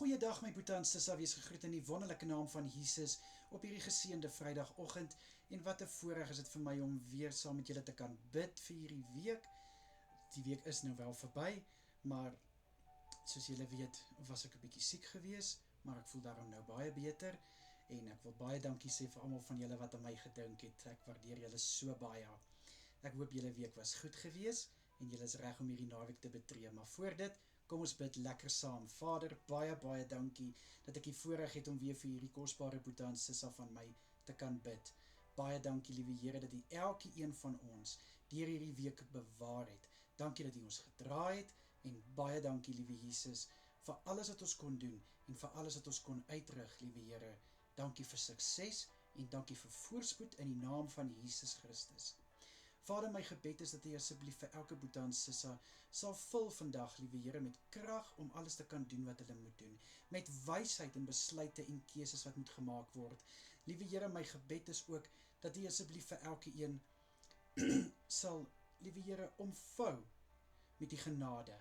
Goeiedag my boete en sissa, wees gegroet in die wonderlike naam van Jesus op hierdie geseënde Vrydagoggend. En wat 'n voorreg is dit vir my om weer saam met julle te kan bid vir hierdie week. Die week is nou wel verby, maar soos julle weet was ek 'n bietjie siek gewees, maar ek voel daarom nou baie beter. En ek wil baie dankie sê vir almal van julle wat aan my gedink het. Ek waardeer julle so baie. Ek hoop julle week was goed gewees en julle is reg om hierdie naweek te betree. Maar voor dit, kom ons bid lekker saam. Vader, baie dankie dat ek die voorreg het om weer vir hierdie kosbare boete en sissa van my te kan bid. Baie dankie, liewe Here, dat U elke een van ons deur hierdie week bewaar het. Dankie dat U ons gedra het en baie dankie, liewe Jesus, vir alles wat ons kon doen en vir alles wat ons kon uitrig, liewe Here. Dankie vir sukses en dankie vir voorspoed in die naam van Jesus Christus. Vader, my gebed is dat U asseblief vir elke boete en sissa sal vul vandag, liewe Here, met krag om alles te kan doen wat hulle moet doen, met wysheid en besluite en keuses wat moet gemaak word. Liewe Here, my gebed is ook dat U asseblief vir elke een sal, liewe Here, omvou met die genade.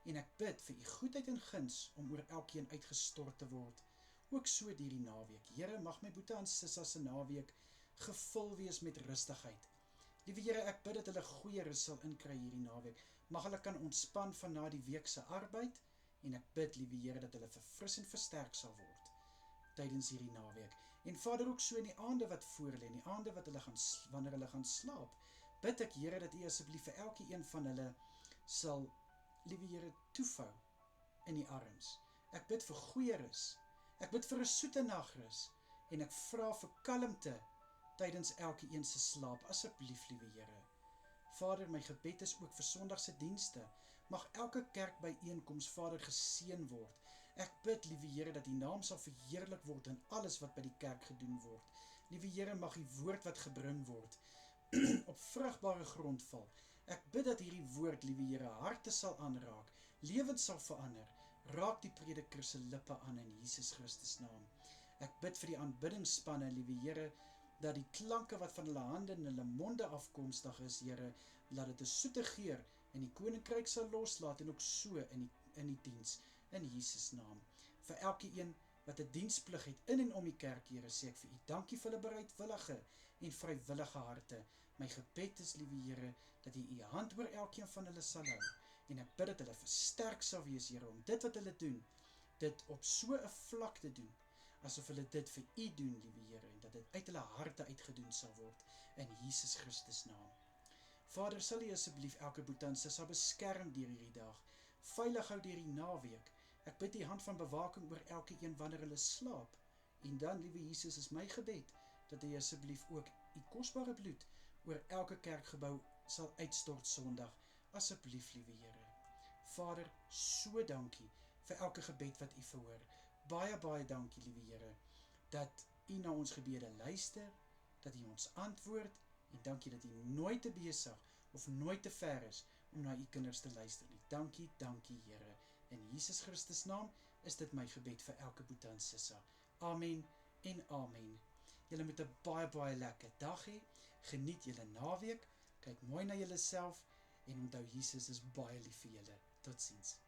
En ek bid vir U goedheid en guns om oor elkeen uitgestort te word. Ook so deur die naweek. Here, mag my boete en sissa se naweek gevul wees met rustigheid. Liewe Here, ek bid dat hulle goeie rus sal inkry hierdie naweek. Mag hulle kan ontspan van na die week se arbeid en ek bid, liewe Here, dat hulle verfris en versterk sal word tydens hierdie naweek. En Vader, ook so in die aande wat voorlê, in die aande wat hulle wanneer hulle gaan slaap, bid ek, Here, dat U asseblief vir elke een van hulle sal, liewe Here, toevou in die arms. Ek bid vir goeie rus. Ek bid vir 'n soete nagrus en ek vra vir kalmte tydens elke een se slaap, asseblief, liewe Here. Vader, my gebed is ook vir Sondagse dienste. Mag elke kerkbyeenkoms, Vader, geseën word. Ek bid, liewe Here, dat U naam sal verheerlik word in alles wat by die kerk gedoen word. Liewe Here, mag U woord wat gebring word op vrugbare grond val. Ek bid dat hierdie woord, liewe Here, harte sal aanraak, lewens sal verander. Raak die prediker se lippe aan in Jesus Christus naam. Ek bid vir die aanbiddingsspanne, liewe Here, dat die klanke wat van hulle hande en hulle monde afkomstig is, Here, laat dit 'n soete geur in die koninkryk sal loslaat en ook so in die diens, in Jesus naam. Vir elke een wat 'n diensplig het in en om die kerk, Here, sê ek vir U dankie vir hulle bereidwillige en vrywillige harte. My gebed is, liewe Here, dat U U hand oor elkeen van hulle sal hou en ek bid dat hulle versterk sal wees, Here, om dit wat hulle doen, dit op so 'n vlak te doen, asof hulle dit vir U doen, liewe Here, en dat dit uit hulle harte uitgedoen sal word, in Jesus Christus naam. Vader, sal U asseblief elke boete en sissa beskerm deur hierdie dag, veilig hou deur die naweek. Ek bid U hand van bewaking oor elke een wanneer hulle slaap, en dan, liewe Jesus, is my gebed, dat U asseblief ook U kosbare bloed oor elke kerkgebou sal uitstort Sondag, asseblief, liewe Here. Vader, so dankie vir elke gebed wat U verhoor. Baie dankie, liewe Here, dat U na ons gebede luister, dat U ons antwoord, en dankie dat U nooit te besig of nooit te ver is om na U kinders te luister nie. Dankie, Here. In Jesus Christus naam is dit my gebed vir elke boete en sissa. Amen en amen. Julle moet 'n baie lekker dag hê. Geniet julle naweek. Kyk mooi na julleself en onthou, Jesus is baie lief vir julle. Totsiens.